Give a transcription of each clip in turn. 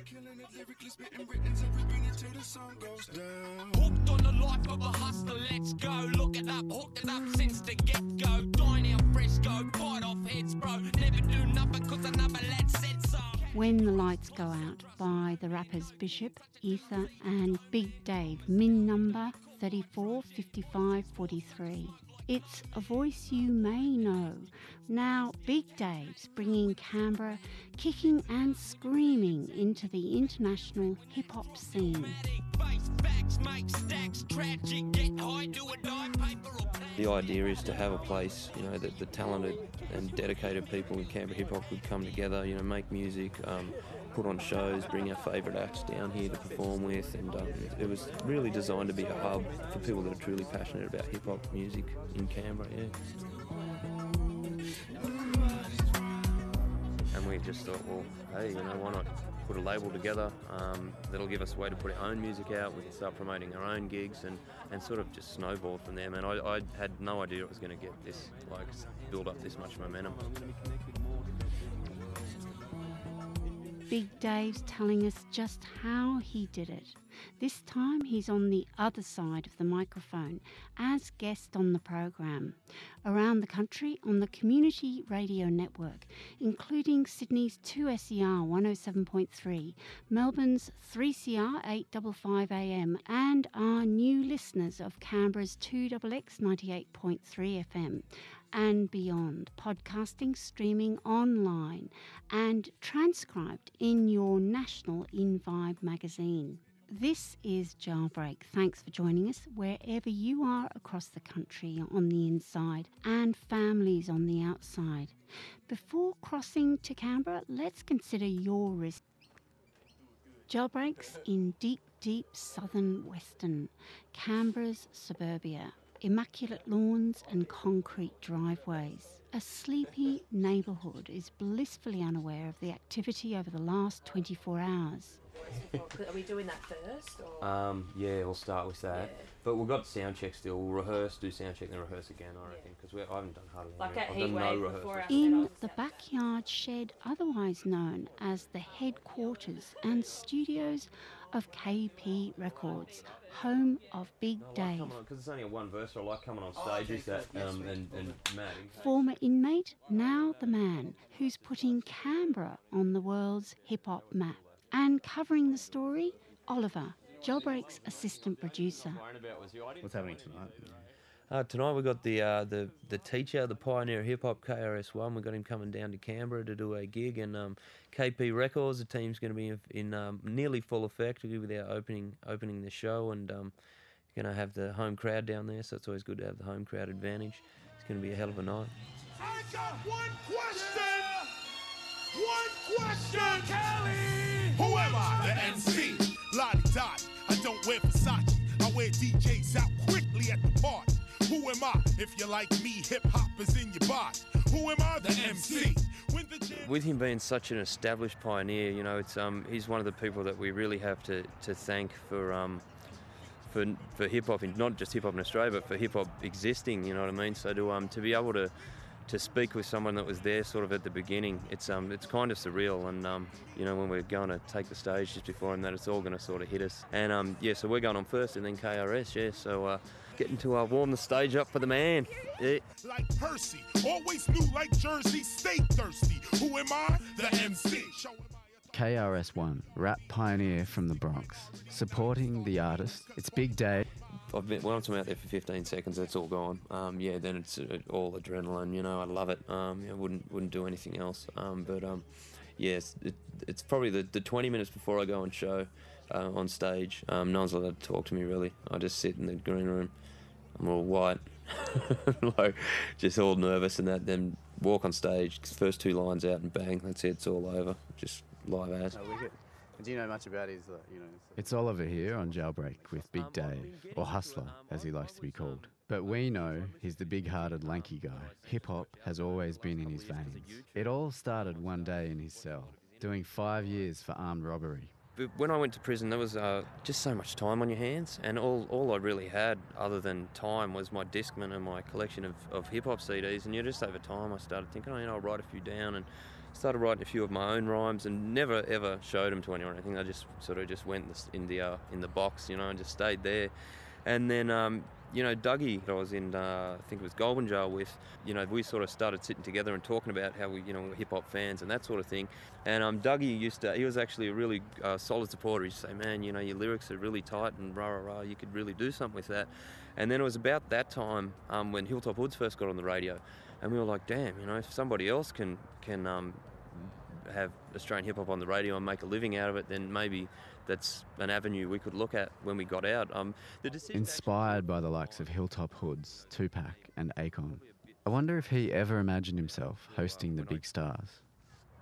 Hooked on the life of a hustler, let's go. Look it up, hooked it up since the get-go. Dine out fresco, bite off heads, bro. Never do nothing cause another lad said so. When the Lights Go Out by the rappers Bishop, Ether and Big Dave, min number 345543. It's a voice you may know. Now Big Dave's bringing Canberra kicking and screaming into the international hip-hop scene. The idea is to have a place, you know, that the talented and dedicated people in Canberra hip-hop could come together, you know, make music, put on shows, bring our favourite acts down here to perform with, and it was really designed to be a hub for people that are truly passionate about hip-hop music in Canberra, yeah. And we just thought, well, hey, you know, why not put a label together that'll give us a way to put our own music out, we can start promoting our own gigs and sort of just snowball from there, man. I had no idea it was going to get this, like, build up this much momentum. Big Dave's telling us just how he did it. This time he's on the other side of the microphone as guest on the program. Around the country on the Community Radio Network, including Sydney's 2SER 107.3, Melbourne's 3CR 855 AM and our new listeners of Canberra's 2XX 98.3 FM. And beyond, podcasting, streaming online and transcribed in your national In Vibe magazine. This is Jailbreak. Thanks for joining us wherever you are across the country on the inside and families on the outside. Before crossing to Canberra, let's consider your risk. Jailbreaks in deep, deep southern western Canberra's suburbia. Immaculate lawns and concrete driveways. A sleepy neighbourhood is blissfully unaware of the activity over the last 24 hours. Are we doing that first? Or? Yeah, we'll start with that. Yeah. But we've got sound check still. We'll rehearse, do sound check, then rehearse again, I reckon, because I haven't done hardly like any. I've done no rehearsals. In the backyard shed, otherwise known as the headquarters and studios of KP Records, home of Big Dave. Because it's only a one verse, I like coming on stage with that and Matt. Former inmate, now the man who's putting Canberra on the world's hip-hop map. And covering the story, Oliver, Jailbreak's assistant producer. What's happening tonight? Tonight we've got the teacher, the pioneer of hip-hop, KRS-One. We've got him coming down to Canberra to do a gig, and KP Records, the team's going to be in nearly full effect with our opening the show, and going to have the home crowd down there, so it's always good to have the home crowd advantage. It's going to be a hell of a night. I got one question! One question, Kelly! Who am I? The MC. Lottie-dottie. I don't wear Versace. I wear DJs out quickly at the party. Who am I? If you're like me, hip-hop is in your body. Who am I? The MC. With him being such an established pioneer, you know, it's he's one of the people that we really have to thank for hip-hop, not just hip-hop in Australia, but for hip-hop existing, you know what I mean? So to be able to speak with someone that was there sort of at the beginning, it's kind of surreal, and you know, when we're going to take the stage just before him, that it's all going to sort of hit us. And yeah, so we're going on first, and then KRS, yeah. So getting to warm the stage up for the man. Yeah. Like Percy, always knew like Jersey, stay thirsty. Who am I? The MC. KRS-One, rap pioneer from the Bronx, supporting the artist. It's Big Dave. When I'm out there for 15 seconds, it's all gone. Yeah, then it's all adrenaline. You know, I love it. I wouldn't do anything else. Yes, it's probably the 20 minutes before I go on show on stage. No one's allowed to talk to me really. I just sit in the green room. I'm all white, like just all nervous, and that. Then walk on stage. First two lines out and bang, that's it. It's all over. Just live as. Do you know much about his, It's Oliver here on Jailbreak with Big Dave, or Hustler, as he likes to be called. But we know he's the big-hearted, lanky guy. Hip-hop has always been in his veins. It all started one day in his cell, doing 5 years for armed robbery. But when I went to prison, there was just so much time on your hands, and all I really had, other than time, was my Discman and my collection of hip-hop CDs. And just over time, I started thinking, I'll write a few down, and started writing a few of my own rhymes and never ever showed them to anyone. I think I just sort of just went in the box, you know, and just stayed there. And then you know, Dougie, I was in, I think it was Goulburn Jail with, you know, we sort of started sitting together and talking about how we, you know, were hip-hop fans and that sort of thing. And Dougie he was actually a really solid supporter. He used to say, man, you know, your lyrics are really tight and rah, rah, rah, you could really do something with that. And then it was about that time when Hilltop Hoods first got on the radio. And we were like, damn, you know, if somebody else can have Australian hip-hop on the radio and make a living out of it, then maybe that's an avenue we could look at when we got out. Inspired by the likes of Hilltop Hoods, Tupac and Akon, I wonder if he ever imagined himself hosting the big stars.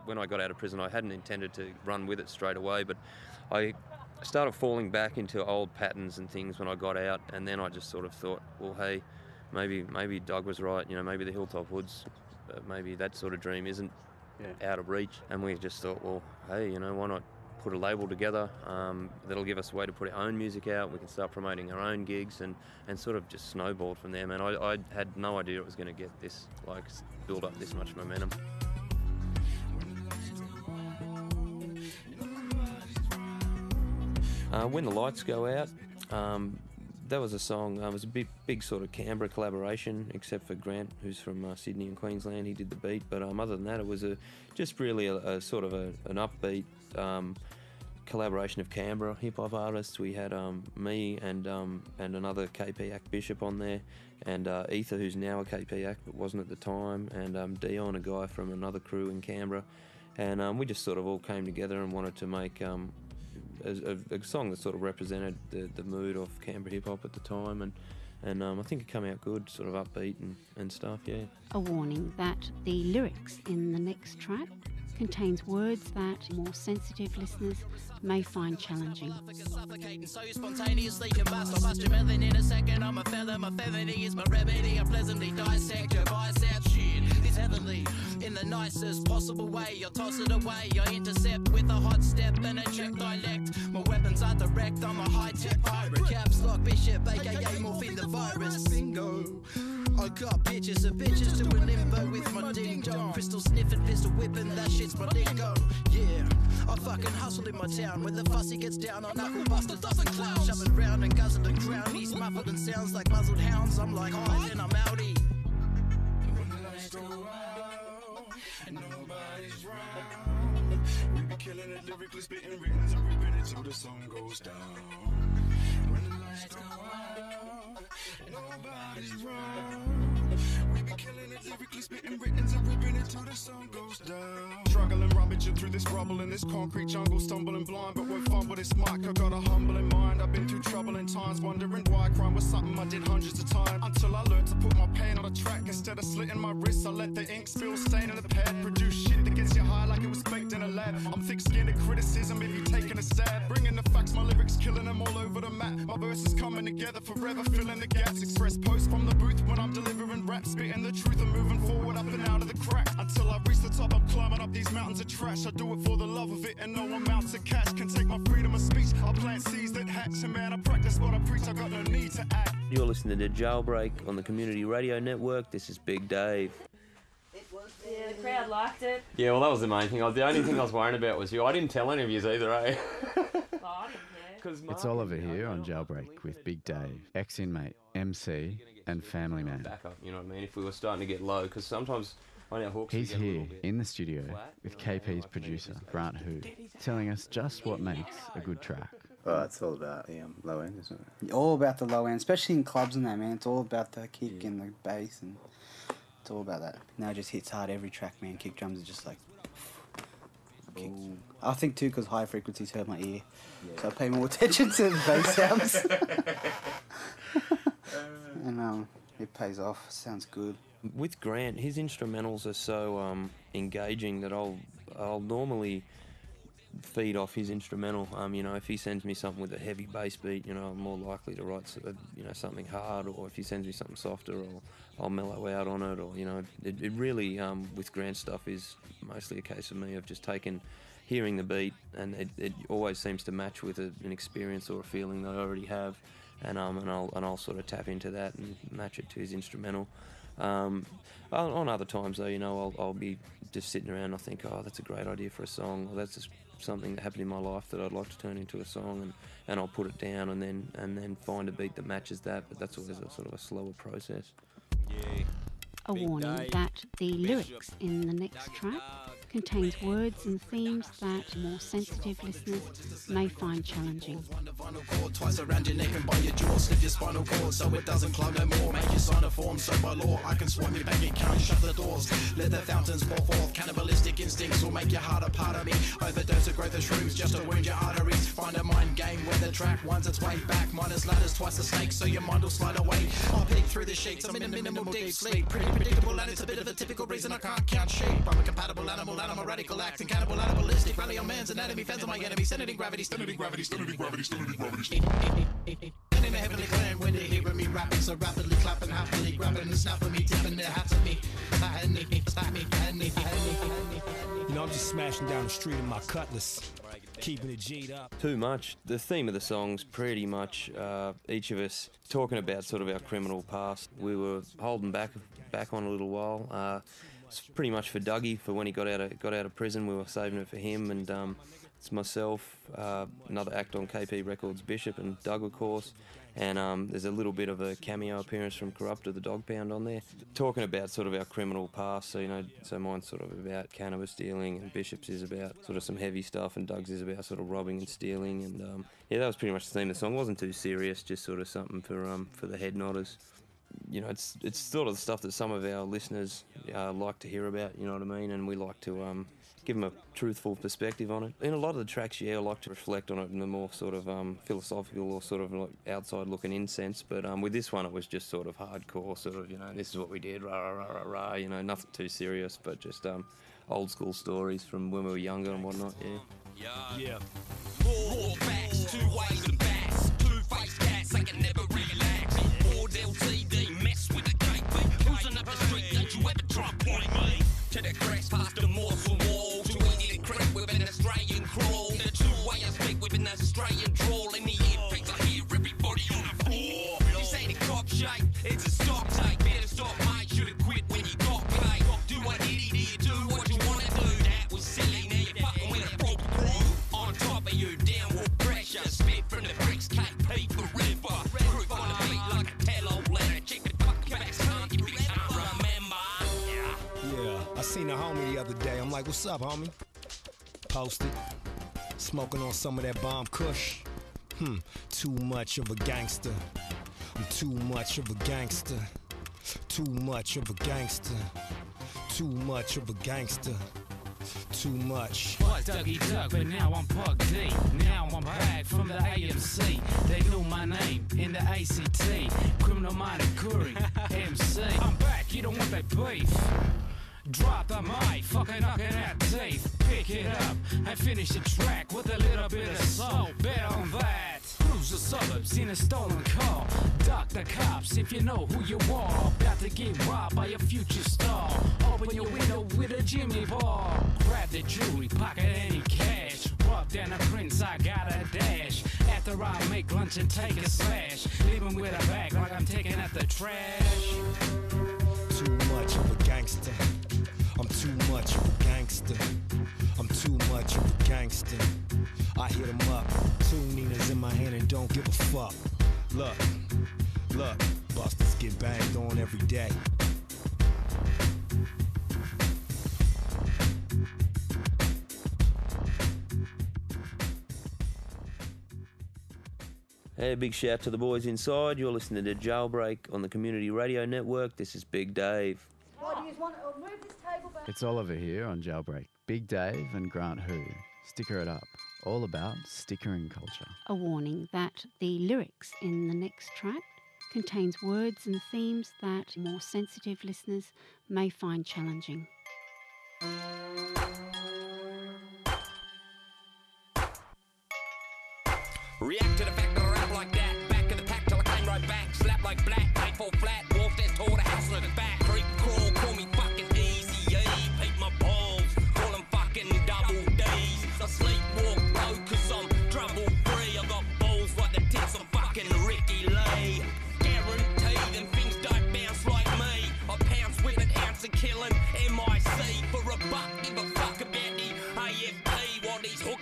When I got out of prison, I hadn't intended to run with it straight away, but I started falling back into old patterns and things when I got out, and then I just sort of thought, well, hey, maybe Doug was right, you know, maybe the Hilltop Hoods, maybe that sort of dream isn't out of reach. And we just thought, well, hey, you know, why not put a label together that'll give us a way to put our own music out. We can start promoting our own gigs and sort of just snowballed from there, man. I had no idea it was going to get this, like, build up this much momentum. When the Lights Go Out, that was a song, it was a big sort of Canberra collaboration, except for Grant, who's from Sydney and Queensland. He did the beat, but other than that, it was just really a sort of an upbeat collaboration of Canberra hip-hop artists. We had me and another KP Act Bishop on there, and Ether, who's now a KP Act but wasn't at the time, and Dion, a guy from another crew in Canberra. And we just sort of all came together and wanted to make a song that sort of represented the mood of Canberra hip-hop at the time, and I think it came out good, sort of upbeat and stuff, yeah. A warning that the lyrics in the next track contains words that more sensitive listeners may find challenging. So spontaneously combust, I bust your melanin in a second. I'm a feather, my feminine is my remedy. I pleasantly dissect your bicep. Shit, it's heavenly in the nicest possible way. You toss it away, I intercept with a hot step and a check dialect. My weapons are direct, I'm a high-tech pirate. Caps lock Bishop, aka morphine the virus. Bingo. I got bitches and bitches doing limbo with my ding-dong. Crystal sniffing, pistol whipping, that shit's my lingo. Yeah, I fucking hustle in my town when the fussy gets down on knuckle buster, dozen clowns. Shoving round and guzzling the ground. He's muffled and sounds like muzzled hounds. I'm like, hi, and I'm outie. When the lights go out and nobody's round, we be killing it lyrically, spitting writtens and ripping it till the sun goes down. When the lights go out and nobody's round, we be killing it lyrically, spitting writtens and ripping it till the sun goes down. Struggling, rummaging through this rubble in this concrete jungle, stumbling blind, but won't fumble this mic. I got a humble in mind. I've been through troubling times, wondering why crime was something I did hundreds of times. Until I learned to put my pain on a track instead of slitting my wrists. I let the ink spill, stain in the pad, produce shit that gets you high like it was baked in a lab. I'm thick-skinned at criticism if you taking a stab. Bringing the facts, my lyrics killing them all over the map. My verses coming together forever, filling the gaps. Express posts from the booth when I'm delivering rap, spitting the truth and moving forward up and out of the crack. Until I reach the top, I'm climbing up these mountains of trash. I do it for the love of it and no amount to cash can take my freedom of speech. I plant seeds that hatch, and man, I practice what I preach. I got no need to act. You're listening to Jailbreak on the Community Radio Network. This is Big Dave. Yeah, the crowd liked it. Yeah, well, that was the main thing. The only thing I was worrying about was you. I didn't tell any of you either, eh? Oh, I didn't care. It's Oliver here on Jailbreak with Big Dave, ex-inmate, MC and family man. Back up, you know what I mean? If we were starting to get low, because sometimes on our hooks... He's here in the studio with KP's producer, Grant Hu, telling us just what makes a good track. Oh, it's all about the low end, isn't it? All about the low end, especially in clubs and that, man. It's all about the kick and the bass, and it's all about that. Now it just hits hard every track, man. Kick drums are just like... Boom. I think too, because high frequencies hurt my ear, so I pay more attention to the bass sounds. And it pays off. Sounds good. With Grant, his instrumentals are so engaging that I'll normally feed off his instrumental. You know, if he sends me something with a heavy bass beat, you know, I'm more likely to write, you know, something hard. Or if he sends me something softer, I'll mellow out on it. Or, you know, it really with Grant stuff is mostly a case of me of just hearing the beat, and it always seems to match with an experience or a feeling that I already have, and I'll sort of tap into that and match it to his instrumental. On other times, though, you know, I'll be just sitting around and I think, oh, that's a great idea for a song, or that's just something that happened in my life that I'd like to turn into a song, and I'll put it down and then find a beat that matches that, but that's always a sort of a slower process. A warning that the lyrics in the next track contains words and themes that more sensitive listeners may find challenging. Twice around your neck and by your jaw, slip your spinal cord so it doesn't clog no more. Make you sign a form so by law I can swipe your bank account, shut the doors, let the fountains pour forth. Cannibalistic instincts will make your heart a part of me. Overdose of growth of shrooms just to wound your arteries. Find a mind game where the track winds its way back. Minus ladders, twice the snake, so your mind will slide away. I'll peek through the sheets, I'm in a minimal deep sleep. Pretty predictable and it's a bit of a typical reason I can't count sheep. I'm a compatible animal, radical acting, cannibal, animalistic. Rally on man's anatomy, fans on my enemy, sending gravity, stunning gravity, stunning gravity, stunning gravity. And in a heavenly clan when they hear me rapping so rapidly, clapping happily, grabbing and snapping me, tipping their hats at me. You know, I'm just smashing down the street in my Cutlass, keeping it G'd up. Too much. The theme of the song's pretty much each of us talking about sort of our criminal past. We were holding back on a little while. It's pretty much for Dougie, for when he got out of prison. We were saving it for him, and it's myself, another act on KP Records, Bishop, and Doug, of course. And there's a little bit of a cameo appearance from Corruptor, the Dog Pound, on there, talking about sort of our criminal past. So, you know, so mine's sort of about cannabis dealing, and Bishop's is about sort of some heavy stuff, and Doug's is about sort of robbing and stealing. And yeah, that was pretty much the theme of the song. It wasn't too serious, just sort of something for the head nodders. You know, it's sort of the stuff that some of our listeners like to hear about, you know what I mean? And we like to give them a truthful perspective on it. In a lot of the tracks, yeah, I like to reflect on it in a more sort of philosophical or sort of like outside-looking-in sense. But with this one, it was just sort of hardcore, sort of, you know, this is what we did, rah, rah, rah, rah, you know, nothing too serious, but just old-school stories from when we were younger and whatnot, yeah. Yeah. Raw facts, two ways and backs, two-faced cats, I can never relax. Bored LTD, mess with the KP, cruising up the street, don't you ever try point me to the cracks past the morsel wall. Too easy to crack with an Australian crawl. The two-way I speak with an Australian drawl. In the earpiece I hear everybody on the floor. This ain't a cop shape, it's a stock take. Better stop, mate, should've quit when you got paid. Do what did you do what you wanna do? That was silly, now you're fucking with a broke crew. On top of you, downward pressure. Spit from the bricks, KP forever. Proof on the beat like a tell-old letter. Check the fucking facts, can't you can't remember? Yeah, I seen a homie the other day. I'm like, what's up, homie? Posted, smoking on some of that bomb kush. Too much of a gangster. I'm too much of a gangster. Too much of a gangster. Too much of a gangster. Too much. Was Dougie Doug, but now I'm Pug D. Now I'm back from the AMC. They knew my name in the ACT. Criminal Minded Curry, MC. I'm back, you don't want that beef. Drop the mic, fucking knocking out teeth. Pick it up and finish the track with a little bit of soul. Bet on that. Cruise the suburbs in a stolen car. Duck the cops if you know who you are. About to get robbed by a future star. Open your window with a Jimmy bar. Grab the jewelry, pocket any cash. Rub down the prints, I got a dash. After I make lunch and take a slash. Leaving with a bag like I'm taking out the trash. Too much of a gangster. I'm too much of a gangster. I'm too much of a gangster. I hit 'em up, two Ninas in my hand and don't give a fuck. Look, busters get banged on every day. Hey, big shout to the boys inside. You're listening to Jailbreak on the Community Radio Network. This is Big Dave. Why do you want to move this table back? It's Oliver here on Jailbreak. Big Dave and Grant Who. Sticker it up. All about stickering culture. A warning that the lyrics in the next track contains words and themes that more sensitive listeners may find challenging. React to the fact that I rap like that. Back of the pack till I came right back. Slap like black, paid for flat. Walked and tore the house on the back. Creep crawl, call me fucking easy. Peep my balls, call them fucking double D's. I sleepwalk low cause I'm trouble free. I got balls like the tits of fucking Ricky Lee. Guaranteed them things don't bounce like me. I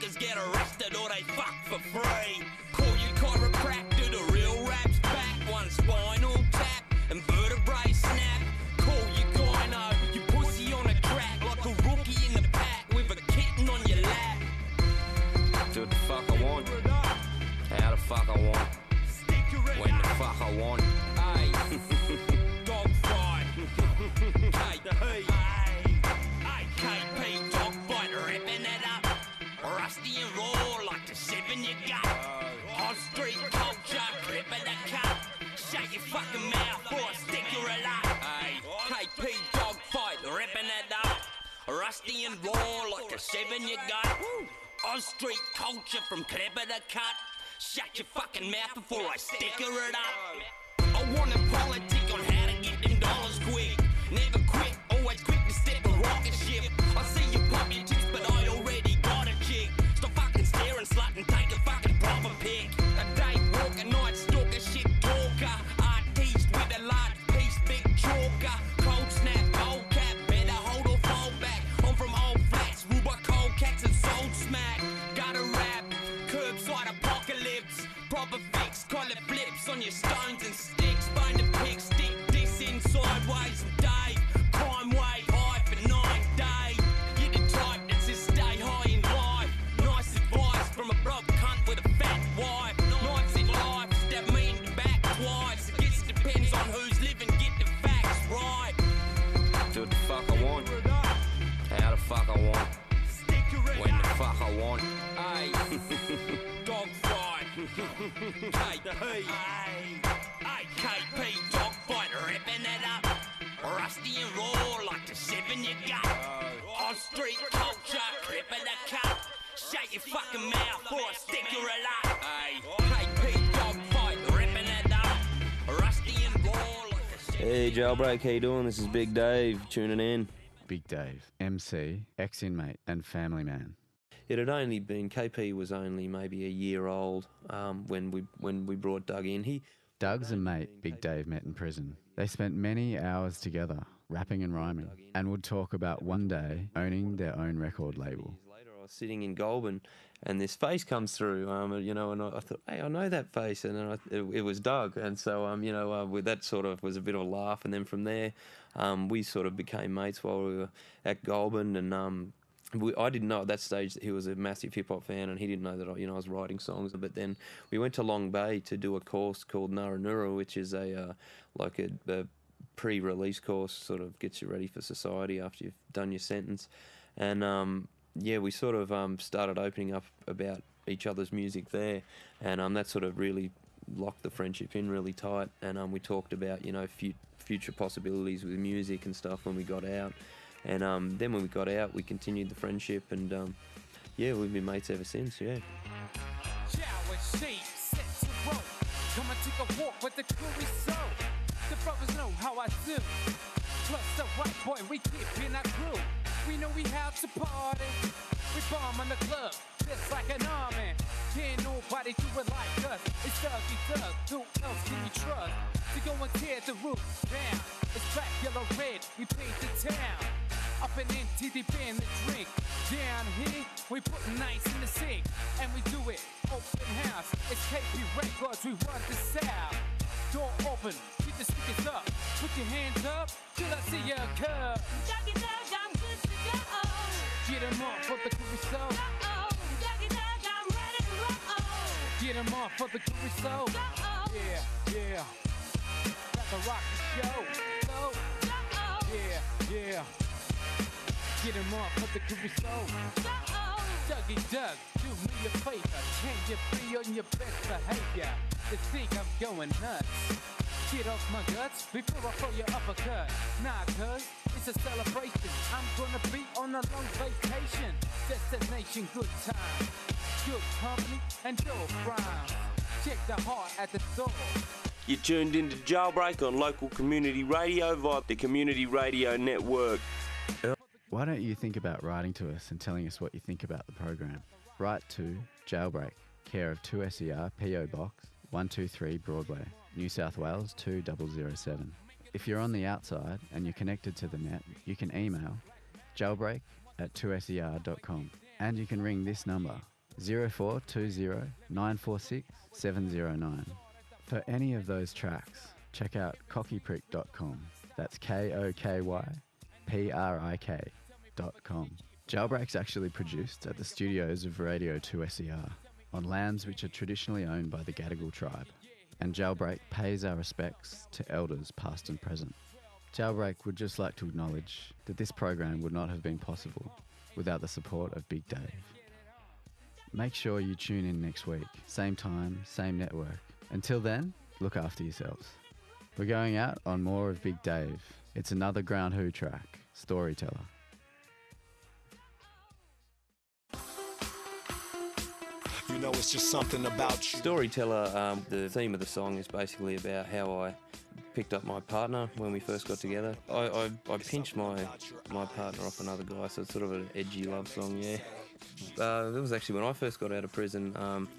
fuckers get arrested or they fuck for free. Call your chiropractor, the real rap's back. One spinal tap and vertebrae snap. Call your gyno, you pussy on a track like a rookie in the pack with a kitten on your lap. Do what the fuck I want, how the fuck I want, when the fuck I want. Aye. Dogfight. KP dogfight, ripping it up. Rusty and raw like the 7 you got. On street culture, clipping the cup. Shut your fucking mouth or I stick your lot. KP dogfight, ripping it up. Rusty and raw like the 7 you got. On street culture from clipping the cut. Shut your fucking mouth before I stick it up. I want a politic on how to get them dollars quick. Never quit, always quick to step a rocket ship. I see you pop your tits, but I already got a chick. Stop fucking staring, slut, and take a fucking proper pic. A day walker, night stalker, shit talker. Artiste with a large piece, big chalker. Cold snap, old cap, better hold or fall back. I'm from old flats, Ruba cold cats and soul smack. Gotta rap, curbside apocalypse. Proper fix, call it flips on your stones and sticks. Find a pick, stick this in sideways and Dave. Crime wave high for 9 days. You're the type that says stay high in life. Nice advice from a broke cunt with a fat wife. Knives in life, stab me in the back twice. I guess it depends on who's living, get the facts right. Do what the fuck I want, how the fuck I want, when the fuck I want. Aye. Dogfight. KP dogfight, ripping it up. Rusty and raw like the 7 you got. On street culture, clipping the cup. Shut your fucking mouth or I stick your lot. KP dogfight, ripping it up. Rusty and raw like the 7 Hey Jailbreak, how you doing? This is Big Dave tuning in. Big Dave, MC, ex-inmate and family man. It had only been, KP was only maybe a year old when we brought Doug in. Doug's a mate Big Dave met in prison. They spent many hours together, rapping and rhyming, and would talk about one day owning their own record label. Later, I was sitting in Goulburn, and this face comes through, and I thought, hey, I know that face, and then it was Doug, and so with that sort of was a bit of a laugh, and then from there, we sort of became mates while we were at Goulburn, and I didn't know at that stage that he was a massive hip-hop fan, and he didn't know that I was writing songs. But then we went to Long Bay to do a course called Narranura, which is a pre-release course, sort of gets you ready for society after you've done your sentence. And we sort of started opening up about each other's music there, and that sort of really locked the friendship in really tight. And we talked about future possibilities with music and stuff when we got out. And then when we got out, we continued the friendship, and we've been mates ever since. Yeah. Shower sheet, set to roll. Come and take a walk with the crew soul. The brothers know how I do. Plus the white boy, we keep in our crew. We know we have to party. We bomb on the club, just like an army. Can't nobody do it like us. It's Dougie Doug. Who else can you trust to go and tear the roof down? It's black, yellow, red. We paint the town. Up and empty, deep in the drink. Down here, we put nice in the sink. And we do it, open house. It's KP Records, we run the south. Door open, keep the speakers up. Put your hands up, till I see your curve. Dougie Doug, I'm good to go. Get 'em off for the Curacao. Dougie Doug, I'm ready to roll. Get 'em off for the Curacao. Yeah. That's a rock show. So, yeah. Get 'em off for the Curacao. Dougie Doug, do me a favor. Can you be on your best behavior? You think I'm going nuts? Get off my guts before I throw your uppercut. Nah, cuz, it's a celebration. I'm gonna be on a long vacation. Destination, good time. Good company and dope rhymes. Check the heart at the door. You're tuned into Jailbreak on local community radio via the Community Radio Network. Why don't you think about writing to us and telling us what you think about the program? Write to Jailbreak, care of 2SER, PO Box 123 Broadway, New South Wales 2007. If you're on the outside and you're connected to the net, you can email jailbreak@2ser.com, and you can ring this number 0420 946 709. For any of those tracks, check out cockyprick.com. That's KOKYPRIK.com. Jailbreak's actually produced at the studios of Radio 2 SER on lands which are traditionally owned by the Gadigal tribe, and Jailbreak pays our respects to elders past and present. Jailbreak would just like to acknowledge that this program would not have been possible without the support of Big Dave. Make sure you tune in next week, same time, same network. Until then, look after yourselves. We're going out on more of Big Dave. It's another Ground Who track, Storyteller. You know, it's just something about you. Storyteller, the theme of the song is basically about how I picked up my partner when we first got together. I pinched my partner off another guy, so it's sort of an edgy love song, yeah. It was actually when I first got out of prison.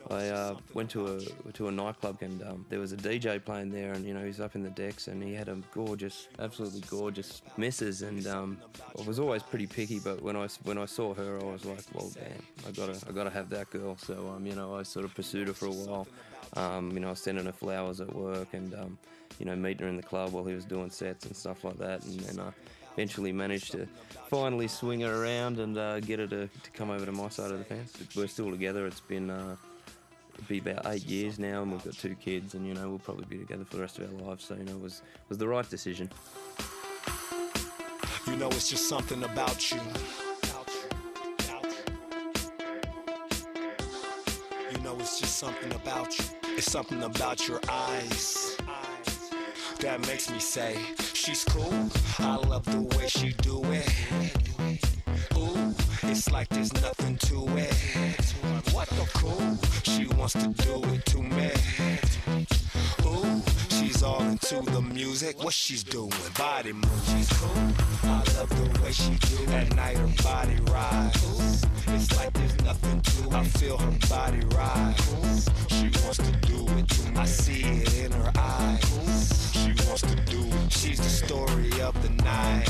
I went to a nightclub, and there was a DJ playing there, and you know, he's up in the decks, and he had a gorgeous, absolutely gorgeous missus, and I was always pretty picky, but when I saw her, I was like, well, damn, I gotta have that girl. So you know, I sort of pursued her for a while. You know, I was sending her flowers at work, and you know, meeting her in the club while he was doing sets and stuff like that, and then eventually managed to finally swing her around and get her to come over to my side of the fence. We're still together. It's been it'll be about 8 years now, and we've got 2 kids, and you know, we'll probably be together for the rest of our lives. So you know, it was the right decision. You know, it's just something about you. You know, it's just something about you. It's something about your eyes that makes me say, she's cool. I love the way she do it. Ooh, it's like there's nothing to it. What the cool? She wants to do it to me. Ooh, she's all into the music. What she's doing? Body move. She's cool. I love the way she do it. At night her body rise. It's like there's nothing to it. I feel her body rise. She wants to do it to me. I see it in her eyes. She wants to do it. She's the story of the night.